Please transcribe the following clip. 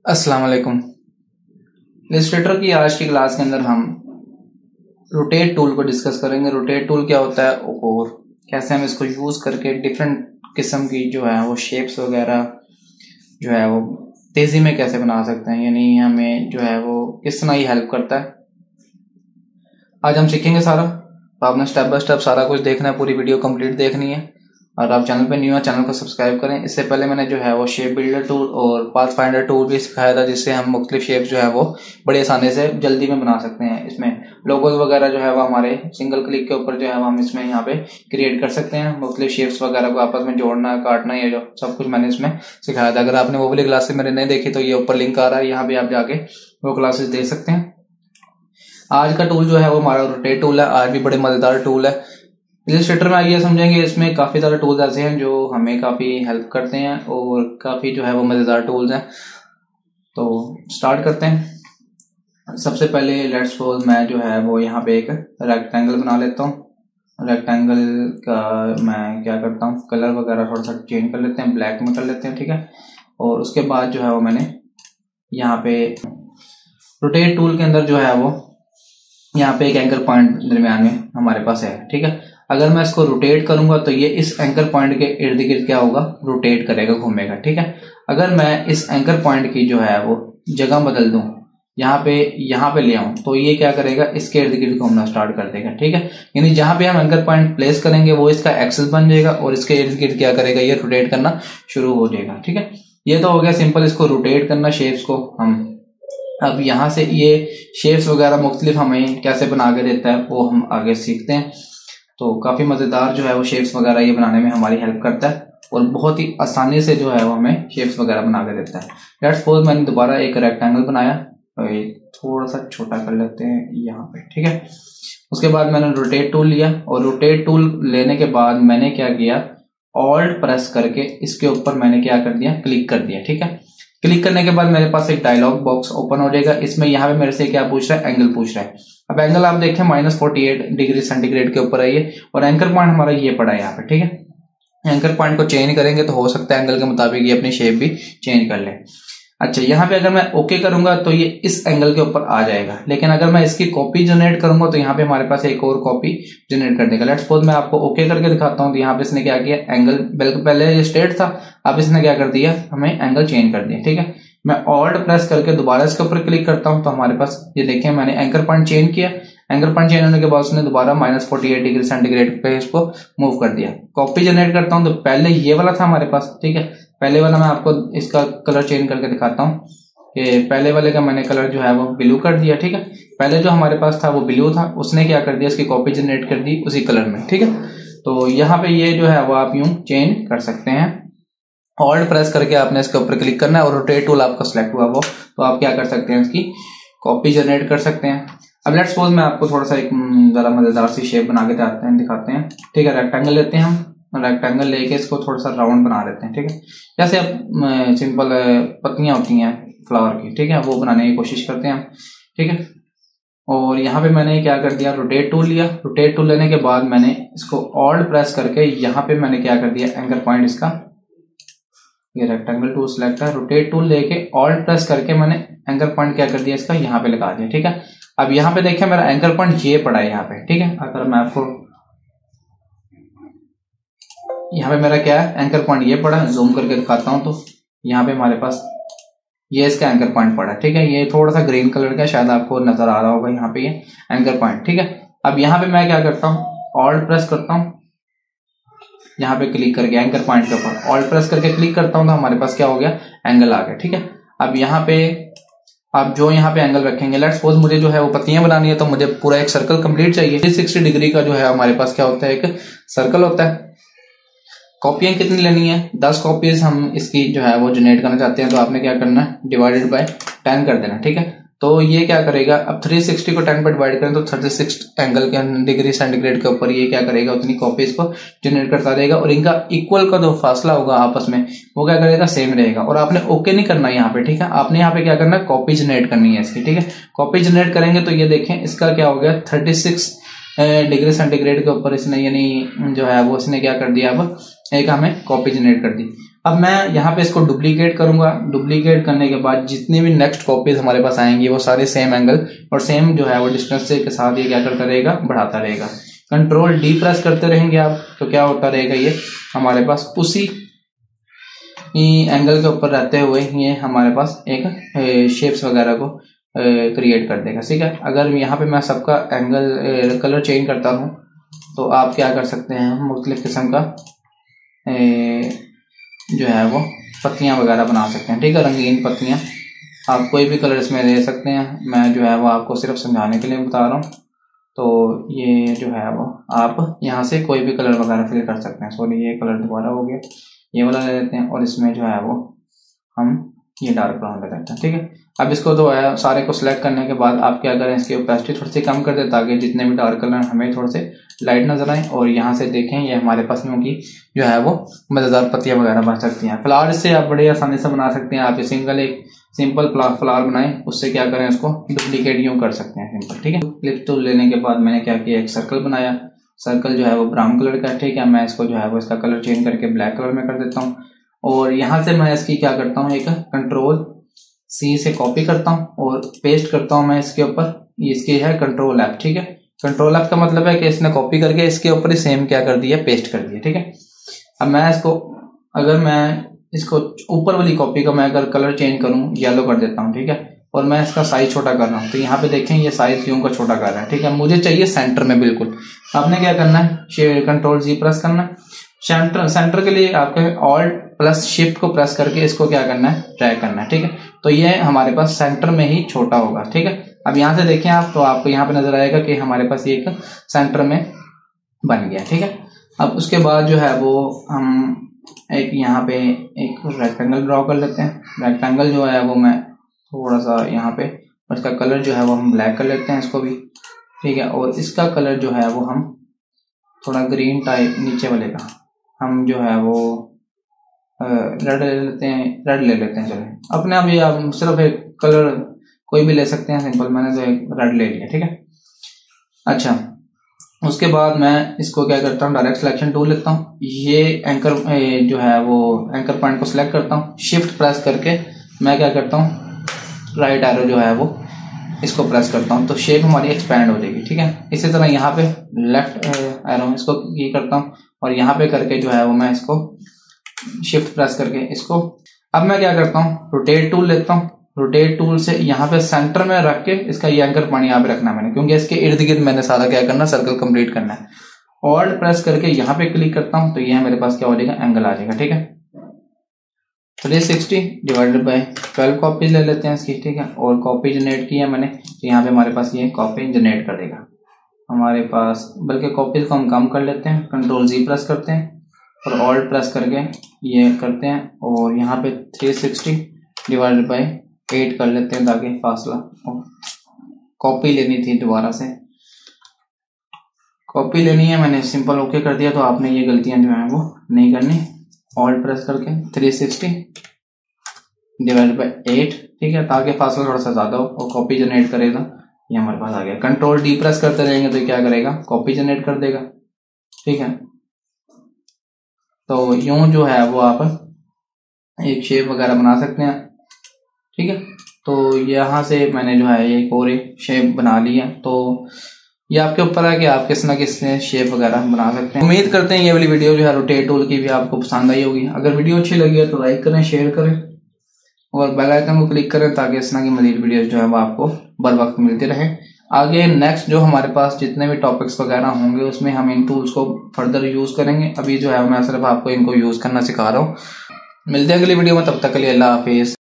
अस्सलाम वालेकुम। इलस्ट्रेटर की आज की क्लास के अंदर हम रोटेट टूल को डिस्कस करेंगे। रोटेट टूल क्या होता है और कैसे हम इसको यूज करके डिफरेंट किस्म की जो है वो शेप्स वगैरह जो है वो तेजी में कैसे बना सकते हैं, यानी हमें जो है वो किस तरह ये हेल्प करता है आज हम सीखेंगे सारा। तो आपने स्टेप बाय स्टेप सारा कुछ देखना है, पूरी वीडियो कंप्लीट देखनी है। और आप चैनल पे न्यू है, चैनल को सब्सक्राइब करें। इससे पहले मैंने जो है वो शेप बिल्डर टूल और पाथ फाइंडर टूल भी सिखाया था, जिससे हम मुख्तलिफ शेप्स जो है वो बड़ी आसानी से जल्दी में बना सकते हैं। इसमें लोगोज वगैरह जो है वो हमारे सिंगल क्लिक के ऊपर जो है वो हम इसमें यहाँ पे क्रिएट कर सकते हैं। मुख्तलिफ शेप्स वगैरह को आपस में जोड़ना, काटना, ये जो सब कुछ मैंने इसमें सिखाया था। अगर आपने वो वाली क्लासेस मेरे नहीं देखी तो ये ऊपर लिंक आ रहा है, यहाँ पे आप जाके वो क्लासेस देख सकते हैं। आज का टूल जो है वो हमारा रोटेट टूल है। आज भी बड़े मजेदार टूल है। इलस्ट्रेटर में आइए समझेंगे, इसमें काफी सारे टूल्स ऐसे हैं जो हमें काफी हेल्प करते हैं और काफी जो है वो मजेदार टूल्स हैं। तो स्टार्ट करते हैं। सबसे पहले लेट्स सपोज मैं जो है वो यहाँ पे एक रेक्टेंगल बना लेता हूँ। रेक्टेंगल का मैं क्या करता हूँ, कलर वगैरह थोड़ा सा चेंज कर लेते हैं, ब्लैक में कर लेते हैं, ठीक है। और उसके बाद जो है वो मैंने यहाँ पे रोटेट टूल के अंदर जो है वो यहाँ पे एक एंकर पॉइंट दरमियान में हमारे पास है, ठीक है। अगर मैं इसको रोटेट करूंगा तो ये इस एंकर पॉइंट के इर्द गिर्द क्या होगा, रोटेट करेगा, घूमेगा, ठीक है। अगर मैं इस एंकर पॉइंट की जो है वो जगह बदल दूं, यहाँ पे ले आऊं, तो ये क्या करेगा, इसके इर्द गिर्द घूमना स्टार्ट कर देगा, ठीक है। यानी जहां पे हम एंकर पॉइंट प्लेस करेंगे वो इसका एक्सिस बन जाएगा और इसके इर्द गिर्द क्या करेगा, ये रोटेट करना शुरू हो जाएगा, ठीक है। ये तो हो गया सिंपल, इसको रोटेट करना शेप्स को हम। अब यहाँ से ये शेप्स वगैरह मुख्तलिफ हमें कैसे बना के देता है वो हम आगे सीखते हैं। तो काफी मजेदार जो है वो शेप्स वगैरह ये बनाने में हमारी हेल्प करता है और बहुत ही आसानी से जो है वो हमें शेप्स वगैरह बना के देता है। लेट्स सपोज मैंने दोबारा एक रेक्टेंगल बनाया, थोड़ा सा छोटा कर लेते हैं यहाँ पे, ठीक है। उसके बाद मैंने रोटेट टूल लिया और रोटेट टूल लेने के बाद मैंने क्या किया, ऑल्ट प्रेस करके इसके ऊपर मैंने क्या कर दिया, क्लिक कर दिया, ठीक है। क्लिक करने के बाद मेरे पास एक डायलॉग बॉक्स ओपन हो जाएगा। इसमें यहाँ पे मेरे से क्या पूछ रहा है, एंगल पूछ रहा है। अब एंगल आप देखें -48 डिग्री सेंटीग्रेड के ऊपर है ये, और एंकर पॉइंट हमारा ये पड़ा है यहाँ पे, ठीक है। एंकर पॉइंट को चेंज करेंगे तो हो सकता है एंगल के मुताबिक ये अपनी शेप भी चेंज कर ले। अच्छा, यहाँ पे अगर मैं ओके करूंगा तो ये इस एंगल के ऊपर आ जाएगा, लेकिन अगर मैं इसकी कॉपी जनरेट करूंगा तो यहाँ पे हमारे पास एक और कॉपी जनरेट कर देगा। लेट्स सपोज मैं आपको ओके करके दिखाता हूँ। तो यहाँ पे इसने क्या किया, एंगल पहले ये स्ट्रेट था, अब इसने क्या कर दिया, हमें एंगल चेंज कर दिया, ठीक है। मैं ऑल्ट प्रेस करके दोबारा इसके ऊपर क्लिक करता हूं तो हमारे पास ये देखें, मैंने एंकर पॉइंट चेंज किया। एंकर पॉइंट चेंज होने के बाद उसने दोबारा -48 डिग्री सेंटीग्रेड पे इसको मूव कर दिया। कॉपी जनरेट करता हूं तो पहले ये वाला था हमारे पास, ठीक है। पहले वाला मैं आपको इसका कलर चेंज करके दिखाता हूँ कि पहले वाले का मैंने कलर जो है वो ब्लू कर दिया, ठीक है। पहले जो हमारे पास था वो ब्लू था, उसने क्या कर दिया, इसकी कॉपी जनरेट कर दी उसी कलर में, ठीक है। तो यहाँ पे ये जो है वो आप यूं चेंज कर सकते हैं। ऑल्ट प्रेस करके आपने इसके ऊपर क्लिक करना है और रोटेट टूल आपका सिलेक्ट हुआ वो, तो आप क्या कर सकते हैं, इसकी कॉपी जनरेट कर सकते हैं। अब लेट्स सपोज मैं आपको थोड़ा सा एक जरा मजेदार सी शेप बना के दिखाते हैं, ठीक है। रेक्टेंगल लेते हैं हम, रेक्टेंगल लेके इसको थोड़ा सा राउंड बना लेते हैं, ठीक है। जैसे अब सिंपल पत्तियां होती हैं फ्लावर की, ठीक है, वो बनाने की कोशिश करते हैं हम, ठीक है। और यहाँ पे मैंने क्या कर दिया, रोटेट टूल लिया। रोटेट टूल लेने के बाद मैंने इसको ऑल्ट प्रेस करके यहाँ पे मैंने क्या कर दिया, एंकर पॉइंट इसका, ये रेक्टेंगल टूल सिलेक्ट है, रोटेट टूल लेके ऑल्ट प्रेस करके मैंने एंकर पॉइंट क्या कर दिया, इसका यहाँ पे लगा दिया, ठीक है। अब यहाँ पे देखें मेरा एंकर पॉइंट ये पड़ा है यहाँ पे, ठीक है। अगर मैं आपको यहाँ पे मेरा क्या है, एंकर पॉइंट ये पड़ा, जूम करके दिखाता हूँ तो यहाँ पे हमारे पास ये इसका एंकर पॉइंट पड़ा, ठीक है। ये थोड़ा सा ग्रीन कलर का, शायद आपको नजर आ रहा होगा यहाँ पे ये एंकर पॉइंट, ठीक है। अब यहाँ पे मैं क्या करता हूँ, ऑल्ट प्रेस करता हूँ, यहाँ पे क्लिक करके एंकर पॉइंट के ऊपर ऑल्ट प्रेस करके क्लिक करता हूं तो हमारे पास क्या हो गया, एंगल आ गया, ठीक है। अब यहाँ पे आप जो यहाँ पे एंगल रखेंगे, लेट्स सपोज मुझे जो है वो पत्तियां बनानी है तो मुझे पूरा एक सर्कल कंप्लीट चाहिए। 360 डिग्री का जो है हमारे पास क्या होता है, एक सर्कल होता है। कॉपियां कितनी लेनी है, 10 कॉपीज हम इसकी जो है वो जनरेट करना चाहते हैं, तो आपने क्या करना है, डिवाइडेड बाय 10 कर देना, ठीक है। तो ये क्या करेगा, अब 360 को 10 पर डिवाइड करें तो 36 एंगल के डिग्री सेंटीग्रेड के ऊपर ये क्या करेगा, उतनी कॉपीज को जनरेट करता रहेगा और इनका इक्वल का जो फासला होगा आपस में वो क्या करेगा, सेम रहेगा। और आपने ओके नहीं करना यहाँ पे, ठीक है। आपने यहाँ पे क्या करना है, कॉपी जनरेट करनी है इसकी, ठीक है। कॉपी जनरेट करेंगे तो ये देखें इसका क्या हो गया, 36 डिग्री सेंटीग्रेड के ऊपर इसने यानी जो है वो इसने क्या कर दिया, अब एक हमें कॉपी जनरेट कर दी। अब मैं यहाँ पे इसको डुप्लीकेट करूंगा। डुप्लीकेट करने के बाद जितनी भी नेक्स्ट कॉपीज हमारे पास आएंगी वो सारे सेम एंगल और सेम जो है वो डिस्टेंस के साथ ये क्या करता रहेगा, बढ़ाता रहेगा। कंट्रोल डी प्रेस करते रहेंगे आप तो क्या होता रहेगा, ये हमारे पास उसी एंगल के ऊपर रहते हुए ये हमारे पास एक शेप्स वगैरह को क्रिएट कर देगा। ठीक है, अगर यहाँ पे मैं सबका एंगल कलर चेंज करता हूँ तो आप क्या कर सकते हैं, मुख्तलिफ किस्म का जो है वो पत्तियां वगैरह बना सकते हैं। ठीक है, रंगीन पत्तियां, आप कोई भी कलर इसमें ले सकते हैं। मैं जो है वो आपको सिर्फ समझाने के लिए बता रहा हूँ। तो ये जो है वो आप यहाँ से कोई भी कलर वगैरह फिल कर सकते हैं। सॉरी, ये कलर दोबारा हो गया, ये वाला ले लेते हैं और इसमें जो है वो हम ये डार्क ब्राउन ले लेते हैं। ठीक है, अब इसको तो सारे को सिलेक्ट करने के बाद आप क्या करें, इसकी ओपेसिटी थोड़ी सी कम कर दें ताकि जितने भी डार्क कलर हमें थोड़े से लाइट नजर आए। और यहाँ से देखें ये हमारे पास की जो है वो मजेदार पत्तियां वगैरह बन सकती हैं। फ्लावर से आप बड़े आसानी से बना सकते हैं। आप एक सिंपल फ्लावर बनाएं, उससे क्या करें, उसको डुप्लीकेट यूं कर सकते हैं सिंपल। ठीक है, क्लिप टूल लेने के बाद मैंने क्या किया, एक सर्कल बनाया। सर्कल जो है वो ब्राउन कलर का। ठीक है, मैं इसको जो है वो इसका कलर चेंज करके ब्लैक कलर में कर देता हूँ। और यहाँ से मैं इसकी क्या करता हूँ, एक कंट्रोल सी से कॉपी करता हूँ और पेस्ट करता हूँ मैं इसके ऊपर। इसकी है कंट्रोल एफ। ठीक है, कंट्रोल एफ का मतलब है कि इसने कॉपी करके इसके ऊपर ही सेम क्या कर दिया, पेस्ट कर दिया। ठीक है, अब मैं इसको, अगर मैं इसको ऊपर वाली कॉपी का मैं अगर कलर चेंज करूँ, येलो कर देता हूँ। ठीक है, और मैं इसका साइज छोटा कर रहा हूँ तो यहाँ पे देखें ये साइज क्यों का छोटा कर रहा है। ठीक है, मुझे चाहिए सेंटर में बिल्कुल। आपने क्या करना है, कंट्रोल जी प्रेस करना है। सेंटर के लिए आपके ऑल्ट प्लस शिफ्ट को प्रेस करके इसको क्या करना है, ड्रैग करना है। ठीक है, तो ये हमारे पास सेंटर में ही छोटा होगा। ठीक है, अब यहाँ से देखें आप तो आपको यहाँ पे नजर आएगा कि हमारे पास ये एक सेंटर में बन गया। ठीक है, अब उसके बाद जो है वो हम एक यहाँ पे एक रेक्टेंगल ड्रॉ कर लेते हैं। रेक्टेंगल जो है वो मैं थोड़ा सा यहाँ पे, इसका कलर जो है वो हम ब्लैक कर लेते हैं इसको भी। ठीक है, और इसका कलर जो है वो हम थोड़ा ग्रीन टाइप नीचे वाले का हम जो है वो रेड ले लेते हैं। चलो अपने आप ये आप सिर्फ एक कलर कोई भी ले सकते हैं सिंपल, मैंने तो एक रेड ले लिया। ठीक है, अच्छा उसके बाद मैं इसको क्या करता हूँ, डायरेक्ट सिलेक्शन टूल लेता हूँ। ये एंकर जो है वो एंकर पॉइंट को सिलेक्ट करता हूँ, शिफ्ट प्रेस करके मैं क्या करता हूँ, राइट एरो जो है वो इसको प्रेस करता हूँ तो शेप हमारी एक्सपैंड हो जाएगी। ठीक है, इसी तरह यहाँ पे लेफ्ट एरो इसको ये करता हूँ और यहाँ पे करके जो है वो मैं इसको शिफ्ट प्रेस करके इसको, अब मैं क्या करता हूँ, रोटेट टूल लेता हूँ। रोटेट टूल से यहाँ पे सेंटर में रख के इसका ये एंकर पॉइंट यहाँ पे रखना है मैंने, क्योंकि इसके इर्द गिर्द मैंने सारा क्या करना, सर्कल कंप्लीट करना है। ऑल्ट प्रेस करके यहाँ पे क्लिक करता हूँ तो ये मेरे पास क्या हो जाएगा, एंगल आ जाएगा। ठीक है, 360 डिवाइडेड बाय 12 कॉपी ले लेते हैं इसकी। ठीक है, और कॉपी जनरेट की है मैंने तो यहाँ पे हमारे पास ये कॉपी जनरेट कर देगा हमारे पास। बल्कि कॉपीज को हम कम कर लेते हैं, कंट्रोल जी प्रेस करते हैं और ऑल्ट प्रेस करके ये करते हैं और यहाँ पे 360 डिवाइडेड बाय 8 कर लेते हैं ताकि फासला, कॉपी लेनी थी दोबारा से, कॉपी लेनी है मैंने सिंपल ओके कर दिया। तो आपने ये गलतियां जो है वो नहीं करनी। ऑल्ट प्रेस करके 360 डिवाइडेड बाय 8। ठीक है, ताकि फासला थोड़ा सा ज्यादा हो और कॉपी जनरेट करेगा। ये हमारे पास आ गया। कंट्रोल डी प्रेस करते रहेंगे तो क्या करेगा, कॉपी जनरेट कर देगा। ठीक है, तो यूं जो है वो आप एक शेप वगैरह बना सकते हैं। ठीक है, तो यहाँ से मैंने जो है एक और शेप बना लिया। तो ये आपके ऊपर है कि आप किस ना किस शेप वगैरह बना सकते हैं। उम्मीद करते हैं ये वाली वीडियो जो है रोटेट टूल की भी आपको पसंद आई होगी। अगर वीडियो अच्छी लगी है तो लाइक करें, शेयर करें और बेल आइकन को क्लिक करें ताकि इस तरह की मजीद वीडियोस जो है वो आपको बर वक्त मिलती रहे। आगे नेक्स्ट जो हमारे पास जितने भी टॉपिक्स वगैरह होंगे उसमें हम इन टूल्स को फर्दर यूज करेंगे। अभी जो है मैं सिर्फ आपको इनको यूज करना सिखा रहा हूँ। मिलते हैं अगली वीडियो में, तब तक के लिए अल्लाह हाफिज।